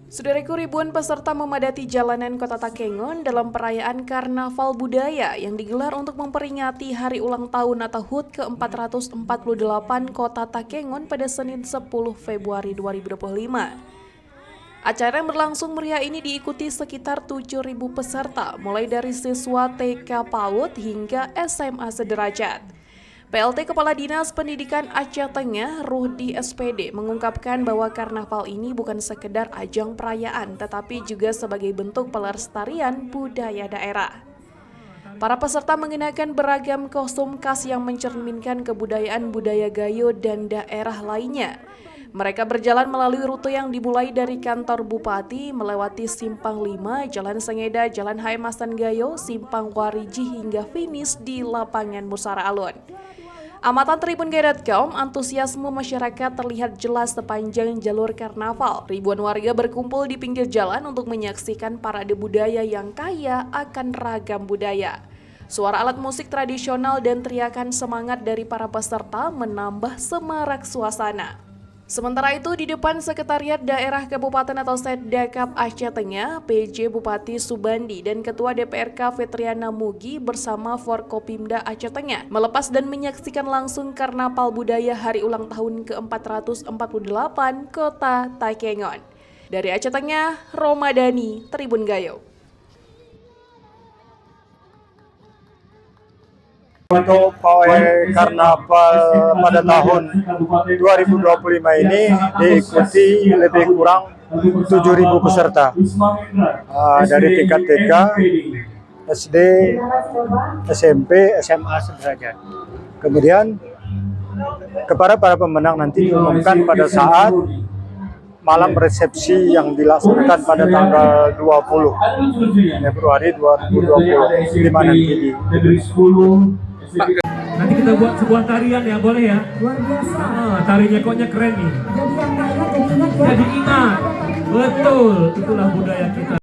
Saudaraku, ribuan peserta memadati jalanan Kota Takengon dalam perayaan Karnaval Budaya yang digelar untuk memperingati hari ulang tahun atau HUT ke-448 Kota Takengon pada Senin 10 Februari 2025. Acara yang berlangsung meriah ini diikuti sekitar 7.000 peserta, mulai dari siswa TK PAUD hingga SMA sederajat. PLT Kepala Dinas Pendidikan Aceh Tengah, Ruhdi SPD, mengungkapkan bahwa karnaval ini bukan sekedar ajang perayaan, tetapi juga sebagai bentuk pelestarian budaya daerah. Para peserta mengenakan beragam kostum khas yang mencerminkan kebudayaan budaya Gayo dan daerah lainnya. Mereka berjalan melalui rute yang dimulai dari kantor Bupati, melewati Simpang 5, Jalan Sengeda, Jalan HM Hasan Gayo, Simpang Wariji hingga finish di Lapangan Musara Alun. Amatan Tribungaya.com, antusiasme masyarakat terlihat jelas sepanjang jalur karnaval. Ribuan warga berkumpul di pinggir jalan untuk menyaksikan parade budaya yang kaya akan ragam budaya. Suara alat musik tradisional dan teriakan semangat dari para peserta menambah semarak suasana. Sementara itu, di depan Sekretariat Daerah Kabupaten atau Setdakap Aceh Tengah, PJ Bupati Subandi dan Ketua DPRK Fitriana Mugi bersama Forkopimda Aceh Tengah melepas dan menyaksikan langsung Karnaval Budaya Hari Ulang Tahun ke-448 Kota Takengon. Dari Aceh Tengah, Romadani, Tribun Gayo. Untuk pawai karnaval pada tahun 2025 ini diikuti lebih kurang 7.000 peserta dari tingkat TK, SD, SMP, SMA sederajat. Kemudian kepada para pemenang nanti diumumkan pada saat malam resepsi yang dilaksanakan pada tanggal 20 Februari 2020 di mana nanti Nanti kita buat sebuah tarian ya, boleh ya? Luar biasa. Tarinya koknya keren nih. Jadi ingat. Betul, itulah budaya kita.